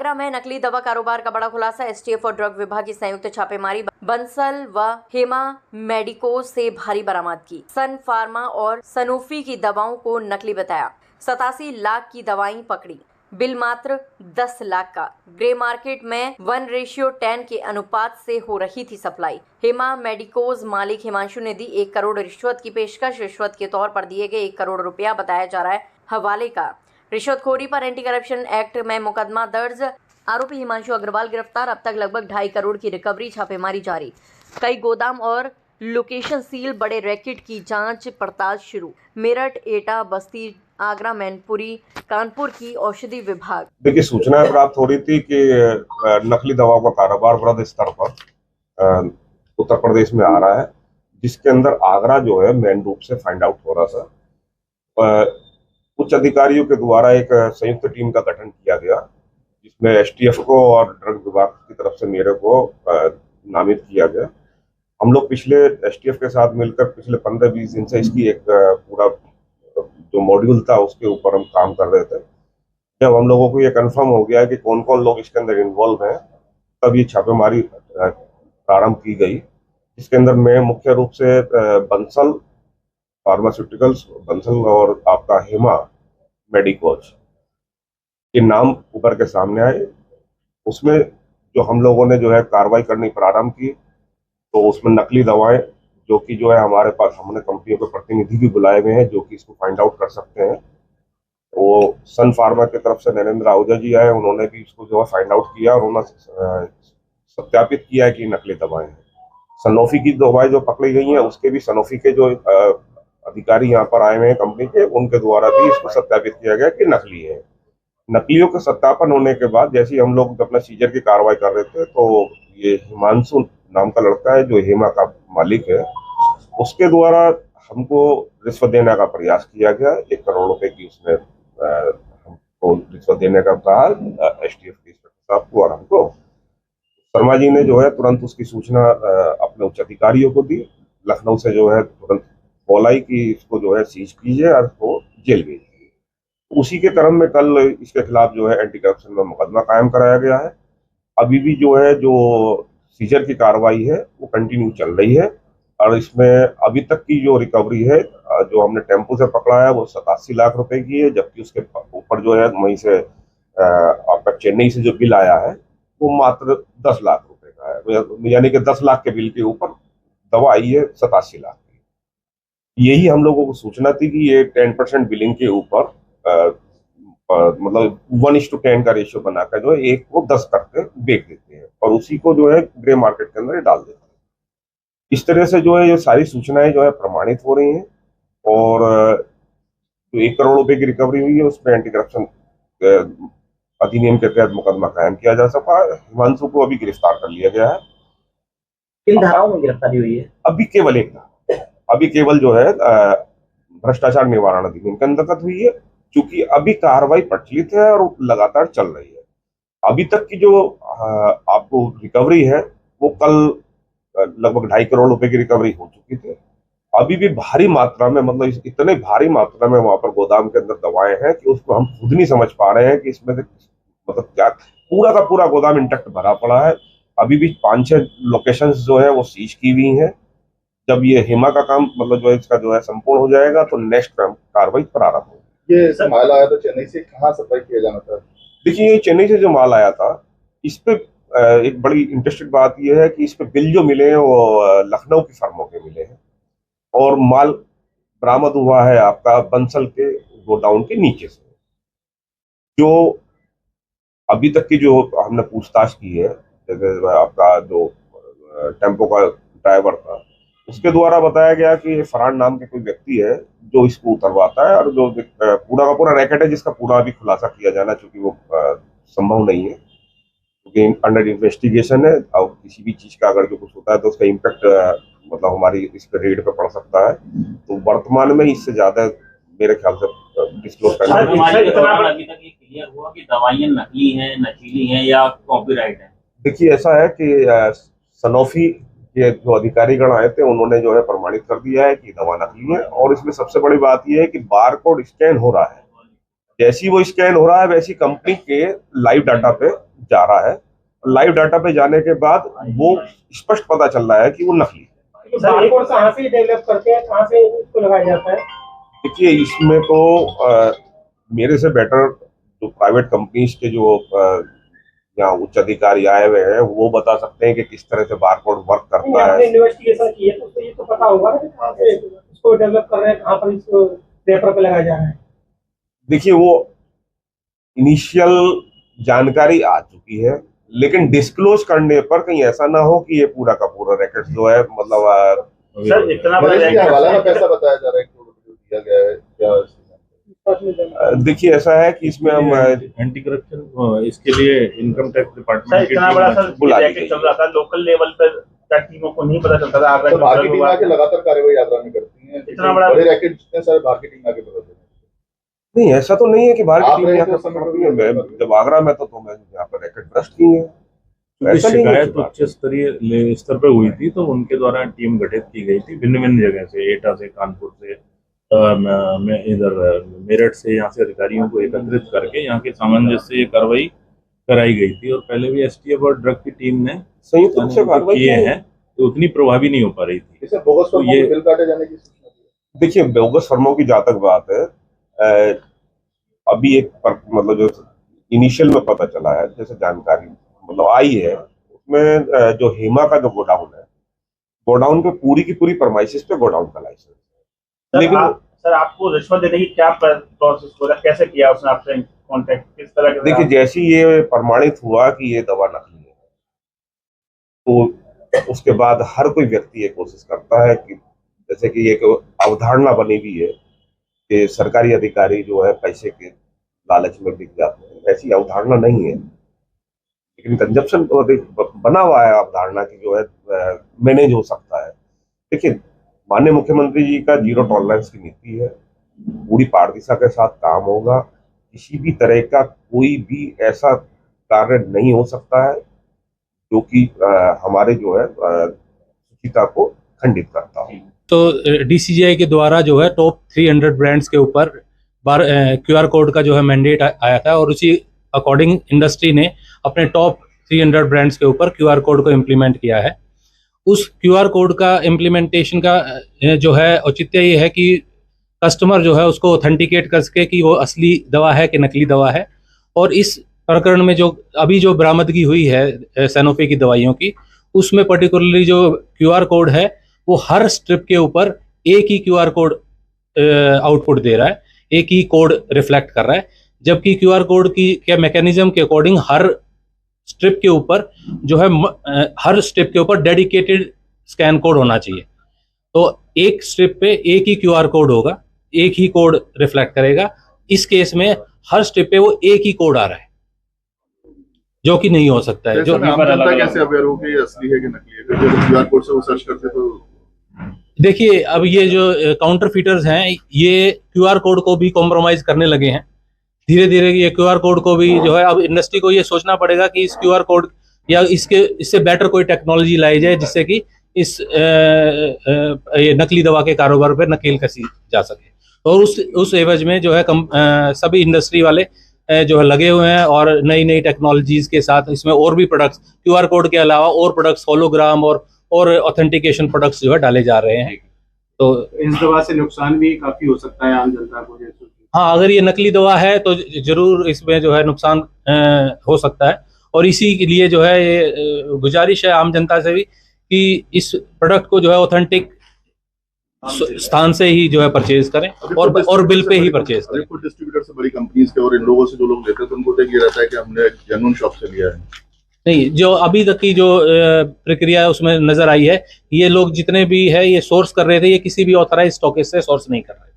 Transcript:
आगरा में नकली दवा कारोबार का बड़ा खुलासा। एसटीएफ और ड्रग विभाग की संयुक्त छापेमारी बंसल व हेमा मेडिकोज से भारी बरामद की। सन फार्मा और सनोफी की दवाओं को नकली बताया। 87 लाख की दवाएं पकड़ी। बिल मात्र 10 लाख का। ग्रे मार्केट में 1:10 के अनुपात से हो रही थी सप्लाई। हेमा मेडिकोज मालिक हिमांशु ने दी 1 करोड़ रिश्वत की पेशकश। रिश्वत के तौर पर दिए गए 1 करोड़ रुपया बताया जा रहा है हवाले का। रिश्वतखोरी पर एंटी करप्शन एक्ट में मुकदमा दर्ज। आरोपी हिमांशु अग्रवाल गिरफ्तार। अब तक लगभग 2.5 करोड़ की रिकवरी। छापेमारी जारी। कई गोदाम और लोकेशन सील। बड़े रैकेट की जांच पड़ताल शुरू। मेरठ, एटा, बस्ती, आगरा, मैनपुरी, कानपुर की औषधि विभाग। देखिए, सूचना प्राप्त हो रही थी कि नकली दवाओं का कारोबार बृहद स्तर पर उत्तर प्रदेश में आ रहा है, जिसके अंदर आगरा जो है मेन रूप से फाइंड आउट हो रहा था। उच्च अधिकारियों के द्वारा एक संयुक्त टीम का गठन किया गया, जिसमें एसटीएफ को और ड्रग विभाग की तरफ से मेरे को नामित किया गया। हम लोग पिछले एसटीएफ के साथ मिलकर पिछले 15-20 दिन से इसकी एक पूरा जो मॉड्यूल था उसके ऊपर हम काम कर रहे थे। जब हम लोगों को ये कंफर्म हो गया कि कौन कौन लोग इसके अंदर इन्वॉल्व हैं, तब ये छापेमारी प्रारंभ की गई, जिसके अंदर मैं मुख्य रूप से बंसल फार्मास्यूटिकल्स, बंसल और आपका हेमा मेडिकोज के नाम ऊपर के सामने आए। उसमें जो हम लोगों ने जो है कार्रवाई करनी प्रारंभ की, तो उसमें नकली दवाएं जो कि जो है हमारे पास, हमने कंपनियों के प्रतिनिधि भी बुलाए हुए हैं जो कि इसको फाइंड आउट कर सकते हैं। वो सन फार्मा की तरफ से नरेंद्र आहूजा जी आए, उन्होंने भी इसको जो है फाइंड आउट किया और उन्होंने सत्यापित किया है कि नकली दवाएं हैं। सनोफी की दवाएं जो पकड़ी गई हैं, उसके भी सनोफी के जो अधिकारी यहाँ पर आए हुए हैं कंपनी के, उनके द्वारा भी इसको सत्यापित किया गया कि नकली है। नकलियों का सत्यापन होने के बाद जैसे ही हम लोग अपना सीजर की कार्रवाई कर रहे थे, तो ये हिमांशु नाम का लड़का है जो हेमा का मालिक है, उसके द्वारा हमको रिश्वत देने का प्रयास किया गया। 1 करोड़ रुपए की उसने हमको रिश्वत देने का कहा एसटीएफ के इंस्पेक्टर साहब को, और हमको शर्मा जी ने जो है तुरंत उसकी सूचना अपने उच्च अधिकारियों को दी। लखनऊ से जो है तुरंत कॉल आई कि इसको जो है सीज कीजिए और इसको जेल भेजिए। उसी के क्रम में कल इसके खिलाफ जो है एंटी करप्शन में मुकदमा कायम कराया गया है। अभी भी जो है जो सीजर की कार्रवाई है वो कंटिन्यू चल रही है, और इसमें अभी तक की जो रिकवरी है, जो हमने टेम्पो से पकड़ा है वो 87 लाख रुपए की है, जबकि उसके ऊपर जो है वहीं से आपका चेन्नई से जो बिल आया है वो मात्र 10 लाख रुपए का है, यानी कि 10 लाख के बिल के ऊपर दवा आई है 87 लाख की। यही हम लोगों को सूचना थी कि ये 10% बिलिंग के ऊपर मतलब 1:10 का रेशियो बनाकर जो है 1 को 10 करके बेच देते हैं, और उसी को जो है ग्रे मार्केट के अंदर डाल देते हैं। इस तरह से जो है ये सारी सूचनाएं जो है प्रमाणित हो रही हैं, और जो 1 करोड़ रुपए की रिकवरी हुई है उसमें एंटी करप्शन अधिनियम के तहत मुकदमा कायम किया जा सका। हिमांशु को अभी गिरफ्तार कर लिया गया है। किन धाराओं में गिरफ्तारी हुई है? अभी केवल एक धारा, अभी केवल जो है भ्रष्टाचार निवारण अधिनियम के अंतर्गत हुई है, क्योंकि अभी कार्रवाई प्रचलित है और लगातार चल रही है। अभी तक की जो आपको रिकवरी है वो कल लगभग 2.5 करोड़ रुपए की रिकवरी हो चुकी थी। अभी भी भारी मात्रा में, मतलब इतने भारी मात्रा में वहां पर गोदाम के अंदर दवाएं हैं कि उसको हम खुद नहीं समझ पा रहे हैं कि इसमें से मतलब क्या, पूरा का पूरा गोदाम इंटैक्ट भरा पड़ा है। अभी भी 5-6 लोकेशंस जो है वो सीज की हुई हैं। जब ये हेमा का काम मतलब जो है इसका जो है संपूर्ण हो जाएगा तो नेक्स्ट कार्रवाई प्रारंभ होगी। ये माल आया था चेन्नई से, कहाँ सप्लाई किया जाना था? देखिए, ये चेन्नई से जो माल आया था, इस पे एक बड़ी इंटरेस्टिंग बात यह है कि इस पे बिल जो मिले हैं वो लखनऊ की फर्मों के मिले हैं, और माल बरामद हुआ है आपका बंसल के गोडाउन के नीचे से। जो अभी तक की जो हमने पूछताछ की है, आपका जो टेम्पो का ड्राइवर था, उसके द्वारा बताया गया कि फरहान नाम के कोई व्यक्ति है जो इसको उतरवाता है, और जो पूरा का पूरा रैकेट है जिसका पूरा अभी खुलासा किया जाना, चूंकि वो संभव नहीं है, क्योंकि अंडर इन्वेस्टिगेशन है। और किसी भी चीज का अगर जो कुछ होता है तो उसका इम्पैक्ट मतलब हमारी इस पे रेड पे पड़ सकता है। तो वर्तमान में इससे ज्यादा मेरे ख्याल से डिस्क्लोज करना अभी तक ये क्लियर हुआ कि दवाइयां नकली हैं, नशीली हैं या कॉपीराइट है? देखिए, ऐसा है कि सनोफी के जो अधिकारीगण आए थे उन्होंने जो है प्रमाणित कर दिया है कि दवा नकली है, और इसमें सबसे बड़ी बात यह है कि बारकोड स्कैन हो रहा है। जैसी वो स्कैन हो रहा है वैसी कंपनी के लाइव डाटा पे जा रहा है। लाइव डाटा पे जाने के बाद वो स्पष्ट पता चल रहा है कि वो नकली है। बारकोड कहाँ से डेवलप करते हैं, कहाँ से इसको लगाया जाता है? देखिए इसमें तो मेरे से बेटर जो प्राइवेट कंपनीज के जो यहाँ उच्च अधिकारी आए हुए हैं वो बता सकते हैं कि किस तरह से बारकोड वर्क करता आपने है। इन्वेस्टिगेशन की है तो ये तो पता होगा ना कि कहाँ से इसको डेवलप कर रहे हैं, कहाँ पर इसको पेपर पे लगाया जा रहा है। देखिए वो इनिशियल जानकारी आ चुकी है, लेकिन डिस्क्लोज करने पर कहीं ऐसा ना हो कि ये पूरा का पूरा रैकेट जो है मतलब सर इतना बड़ा नरेश जी, रैकेट हवाला में पैसा बताया जा रहा है, करोड़ों रुपए दिया गया है क्या? देखिए ऐसा है कि इसमें हम एंटी करप्शन इसके लिए इनकम टैक्स सर डिपार्टमेंट की इतना बड़ा टीम सर बुला दी रैकेट चल रहा था लोकल लेवल पर, क्या टीमों को नहीं पता चलता था? आगरा तो के भारतीय टीम विभाग आके लगातार कार्रवाई आगरा में करती है, इतना बड़ा- बड़े रैकेट जितने सारे भारतीय टीम आके पकड़ते हैं। नहीं ऐसा तो नहीं है कि बाहर की आप टीम रहे यहाँ थे पे उस समय पकड़ती है। मैं जब आगरा में तो मैं यहाँ पर रैकेट ब्रस्ट की है। क्योंकि ऐसा नहीं है शिकायत कि बाहर- उच्च स्तरीय स्तर पर हुई थी तो उनके द्वारा टीम गठित की गई थी भिन्न भिन्न जगह से, एटा से, कानपुर से, इधर मेरठ से, यहाँ से अधिकारियों को एकत्रित करके यहाँ के सामंजस्य से ये कार्रवाई कराई गई थी। और पहले भी एसटीएफ और ड्रग की टीम ने संयुक्त रूप से कार्रवाई किए की है। हैं तो उतनी प्रभावी नहीं हो पा रही थी। इसे बोगस तो फर्मों ये- को बिल काटे जाने की सूचना दी है। देखिए बोगस फर्मों की जहाँ तक बात है अभी मतलब जो इनिशियल में पता चला है, जैसे जानकारी मतलब आई है उसमें जो हेमा का जो गोडाउन है, गोडाउन पे पूरी की पूरी परमाइसिस पे गोडाउन का लाइसेंस है। लेकिन सर आपको रिश्वत देने की क्या प्रोसेस हो रहा है, कैसे किया उसने आपसे कांटेक्ट, किस तरह के? देखिए जैसे ही ये प्रमाणित हुआ कि ये दवा नकली है तो उसके बाद हर कोई व्यक्ति ये कोशिश करता है कि जैसे कि एक अवधारणा बनी हुई है कि सरकारी अधिकारी जो है पैसे के लालच में बिक जाते हैं, ऐसी अवधारणा नहीं है, लेकिन कंजप्शन तो बना हुआ है अवधारणा की जो है मैनेज हो सकता है। देखिए माननीय मुख्यमंत्री जी का जीरो टॉलरेंस की नीति है, पूरी पारदर्शिता के साथ काम होगा, किसी भी तरह का कोई भी ऐसा कार्य नहीं हो सकता है जो कि हमारे जो है शुचिता को खंडित करता हो। तो डीसीजीआई के द्वारा जो है टॉप 300 ब्रांड्स के ऊपर क्यूआर कोड का जो है मैंडेट आया था और उसी अकॉर्डिंग इंडस्ट्री ने अपने टॉप 300 ब्रांड्स के ऊपर क्यूआर कोड को इम्प्लीमेंट किया है। उस क्यूआर कोड का इम्प्लीमेंटेशन का जो है औचित्य ये है कि कस्टमर जो है उसको ऑथेंटिकेट कर सके कि वो असली दवा है कि नकली दवा है। और इस प्रकरण में जो अभी जो बरामदगी हुई है सैनोफी की दवाइयों की, उसमें पर्टिकुलरली जो क्यूआर कोड है वो हर स्ट्रिप के ऊपर एक ही क्यूआर कोड आउटपुट दे रहा है, एक ही कोड रिफ्लेक्ट कर रहा है, जबकि क्यूआर कोड की क्या मैकेनिज्म के अकॉर्डिंग हर स्ट्रिप के ऊपर जो है हर स्ट्रिप के ऊपर डेडिकेटेड स्कैन कोड होना चाहिए। तो एक स्ट्रिप पे एक ही क्यूआर कोड होगा, एक ही कोड रिफ्लेक्ट करेगा। इस केस में हर स्ट्रिप पे वो एक ही कोड आ रहा है जो कि नहीं हो सकता है। जो आम जनता कैसे अवेयर हो कि ये असली है कि नकली है? जब क्यूआर कोड से वो सर्च करते तो देखिए अब ये जो काउंटर फीटर्स हैं ये क्यूआर कोड को भी कॉम्प्रोमाइज करने लगे हैं। धीरे धीरे ये क्यूआर कोड को भी जो है अब इंडस्ट्री को ये सोचना पड़ेगा कि इस क्यूआर कोड या इससे बेटर कोई टेक्नोलॉजी लाई जाए जिससे कि इस ये नकली दवा के कारोबार पर नकेल कसी जा सके। और उस एवज में जो है सभी इंडस्ट्री वाले जो है लगे हुए हैं और नई नई टेक्नोलॉजीज के साथ इसमें और भी प्रोडक्ट्स क्यूआर कोड के अलावा और प्रोडक्ट्स होलोग्राम और ऑथेंटिकेशन प्रोडक्ट्स जो है डाले जा रहे हैं। तो इस दवा से नुकसान भी काफी हो सकता है आम जनता को। हाँ, अगर ये नकली दवा है तो जरूर इसमें जो है नुकसान हो सकता है। और इसी के लिए जो है ये गुजारिश है आम जनता से भी कि इस प्रोडक्ट को जो है ऑथेंटिक स्थान से ही जो है परचेज करें और बिल पे ही परचेज करें। कुछ डिस्ट्रीब्यूटर से बड़ी कंपनीज के और इन लोगों से जो लोग लेते हैं तो उनको तो ये रहता है कि हमने जेन्युइन शॉप से लिया है। नहीं, जो अभी तक की जो प्रक्रिया है उसमें नजर आई है, ये लोग जितने भी है ये सोर्स कर रहे थे, ये किसी भी ऑथराइज स्टॉकेज से सोर्स नहीं कर रहे।